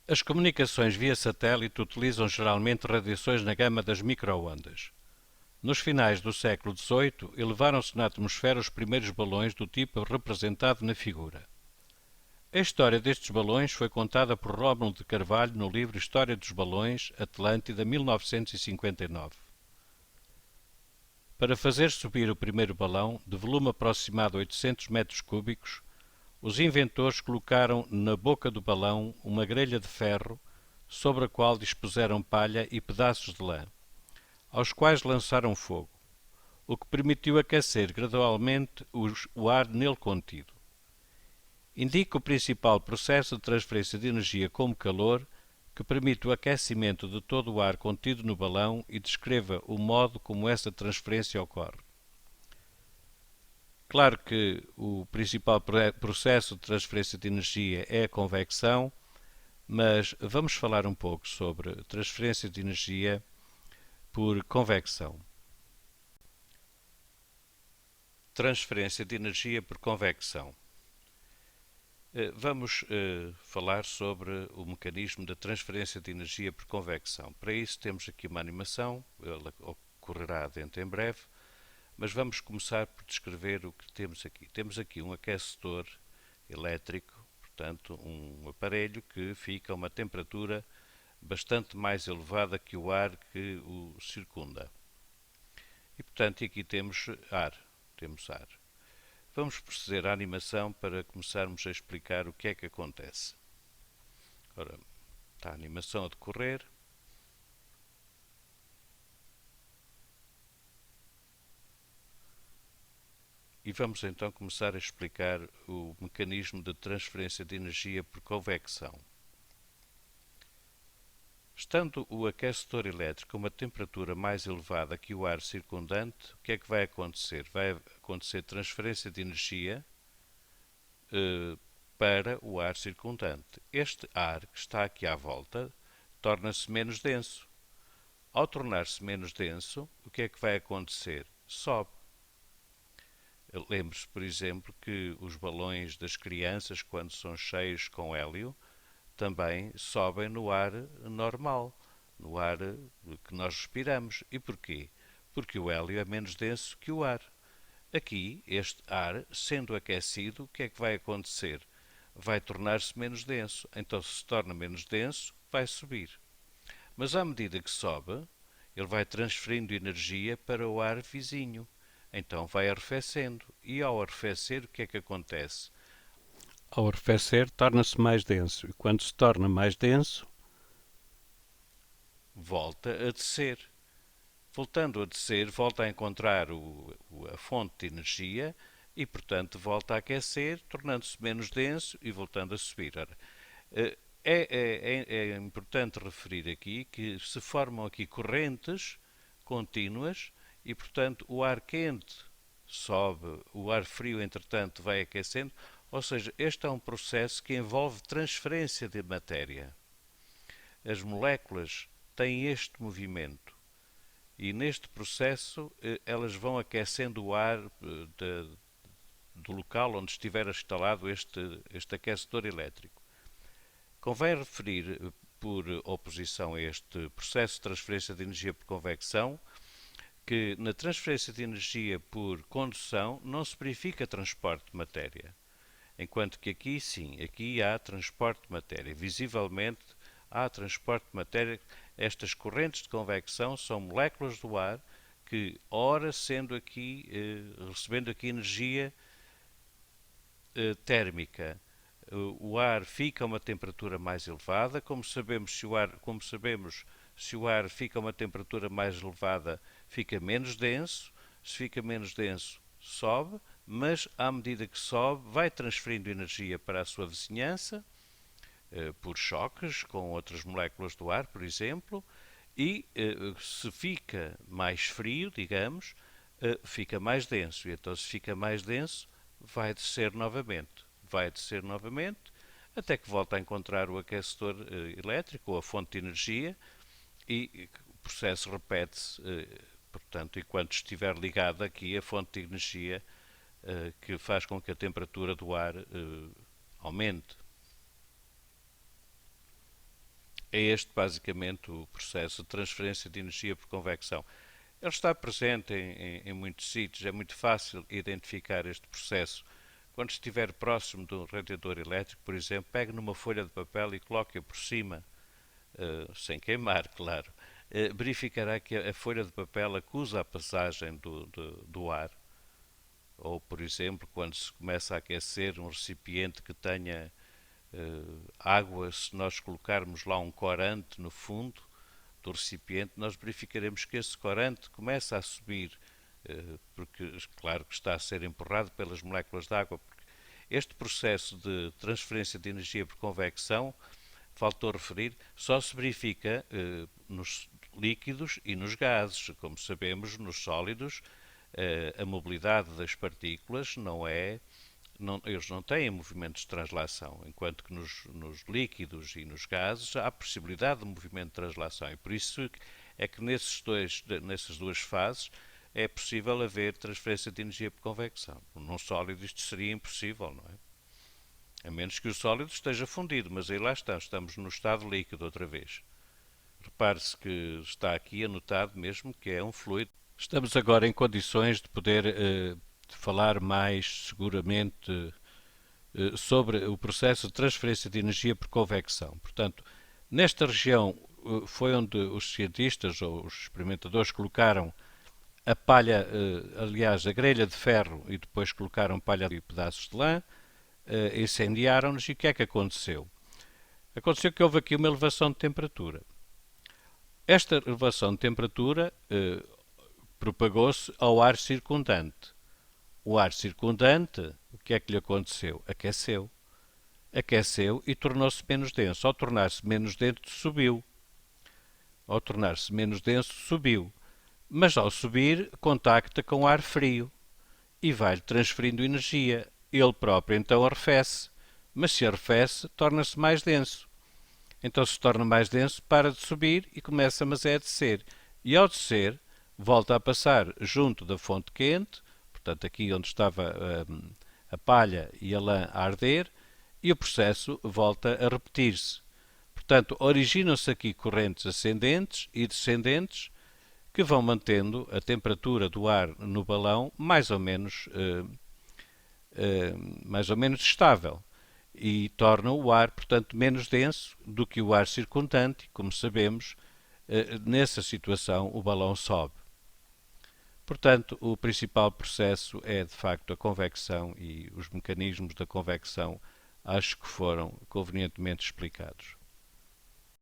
As comunicações via satélite utilizam geralmente radiações na gama das microondas. Nos finais do século XVIII, elevaram-se na atmosfera os primeiros balões do tipo representado na figura. A história destes balões foi contada por Rómulo de Carvalho no livro História dos Balões, Atlântida, 1959. Para fazer subir o primeiro balão, de volume aproximado a 800 metros cúbicos, os inventores colocaram na boca do balão uma grelha de ferro sobre a qual dispuseram palha e pedaços de lã, aos quais lançaram fogo, o que permitiu aquecer gradualmente o ar nele contido. Indica o principal processo de transferência de energia como calor, que permite o aquecimento de todo o ar contido no balão e descreva o modo como essa transferência ocorre. Claro que o principal processo de transferência de energia é a convecção, mas vamos falar um pouco sobre transferência de energia por convecção. Transferência de energia por convecção. Vamos falar sobre o mecanismo da transferência de energia por convecção. Para isso temos aqui uma animação, ela ocorrerá dentro em breve, mas vamos começar por descrever o que temos aqui. Temos aqui um aquecedor elétrico, portanto um aparelho que fica a uma temperatura bastante mais elevada que o ar que o circunda. E portanto aqui temos ar. Vamos proceder à animação para começarmos a explicar o que é que acontece. Ora, está a animação a decorrer. E vamos então começar a explicar o mecanismo de transferência de energia por convecção. Estando o aquecedor elétrico a uma temperatura mais elevada que o ar circundante, o que é que vai acontecer? Vai acontecer transferência de energia para o ar circundante. Este ar que está aqui à volta torna-se menos denso. Ao tornar-se menos denso, o que é que vai acontecer? Sobe. Lembre-se, por exemplo, que os balões das crianças, quando são cheios com hélio, também sobem no ar normal, no ar que nós respiramos. E porquê? Porque o hélio é menos denso que o ar. Aqui, este ar, sendo aquecido, o que é que vai acontecer? Vai tornar-se menos denso. Então, se se torna menos denso, vai subir. Mas à medida que sobe, ele vai transferindo energia para o ar vizinho. Então vai arrefecendo. E ao arrefecer, o que é que acontece? Ao arrefecer, torna-se mais denso. E quando se torna mais denso, volta a descer. Voltando a descer, volta a encontrar a fonte de energia e, portanto, volta a aquecer, tornando-se menos denso e voltando a subir. Ora, é importante referir aqui que se formam aqui correntes contínuas e, portanto, o ar quente sobe, o ar frio, entretanto, vai aquecendo, ou seja, este é um processo que envolve transferência de matéria. As moléculas têm este movimento e neste processo elas vão aquecendo o ar do local onde estiver instalado este aquecedor elétrico. Convém referir, por oposição a este processo de transferência de energia por convecção, que na transferência de energia por condução não se verifica transporte de matéria. Enquanto que aqui sim, aqui há transporte de matéria. Visivelmente há transporte de matéria. Estas correntes de convecção são moléculas do ar que, ora sendo aqui, recebendo aqui energia térmica, o ar fica a uma temperatura mais elevada. Como sabemos, se o ar fica a uma temperatura mais elevada, fica menos denso. Se fica menos denso, sobe, mas à medida que sobe, vai transferindo energia para a sua vizinhança, por choques com outras moléculas do ar, por exemplo, e se fica mais frio, digamos, fica mais denso. E então, se fica mais denso, vai descer novamente. Vai descer novamente, até que volta a encontrar o aquecedor elétrico ou a fonte de energia e o processo repete-se, portanto, enquanto estiver ligada aqui a fonte de energia que faz com que a temperatura do ar aumente. É este basicamente o processo de transferência de energia por convecção. Ele está presente em muitos sítios, é muito fácil identificar este processo. Quando estiver próximo de um radiador elétrico, por exemplo, pegue numa folha de papel e coloque-a por cima, sem queimar, claro. Verificará que a folha de papel acusa a passagem do ar. Ou, por exemplo, quando se começa a aquecer um recipiente que tenha água, se nós colocarmos lá um corante no fundo do recipiente, nós verificaremos que esse corante começa a subir, porque, claro, que está a ser empurrado pelas moléculas de água. Este processo de transferência de energia por convecção, faltou referir, só se verifica nos líquidos e nos gases. Como sabemos, nos sólidos, a mobilidade das partículas não é. Eles não têm movimentos de translação, enquanto que nos líquidos e nos gases há a possibilidade de movimento de translação. E por isso é que nessas duas fases é possível haver transferência de energia por convecção. Num sólido isto seria impossível, não é? A menos que o sólido esteja fundido, mas aí lá estamos no estado líquido outra vez. Repare-se que está aqui anotado mesmo que é um fluido. Estamos agora em condições de poder falar mais seguramente sobre o processo de transferência de energia por convecção. Portanto, nesta região foi onde os cientistas ou os experimentadores colocaram a palha, aliás, a grelha de ferro e depois colocaram palha e pedaços de lã, incendiaram-nos e o que é que aconteceu? Aconteceu que houve aqui uma elevação de temperatura. Esta elevação de temperatura propagou-se ao ar circundante. O ar circundante, o que é que lhe aconteceu? Aqueceu. Aqueceu e tornou-se menos denso. Ao tornar-se menos denso, subiu. Ao tornar-se menos denso, subiu. Mas ao subir, contacta com o ar frio e vai-lhe transferindo energia. Ele próprio então arrefece. Mas se arrefece, torna-se mais denso. Então se torna mais denso, para de subir e começa mas é a descer. E ao descer, volta a passar junto da fonte quente, portanto aqui onde estava a palha e a lã a arder, e o processo volta a repetir-se. Portanto, originam-se aqui correntes ascendentes e descendentes que vão mantendo a temperatura do ar no balão mais ou menos estável e tornam o ar, portanto, menos denso do que o ar circundante. Como sabemos, nessa situação o balão sobe. Portanto, o principal processo é, de facto, a convecção e os mecanismos da convecção acho que foram convenientemente explicados.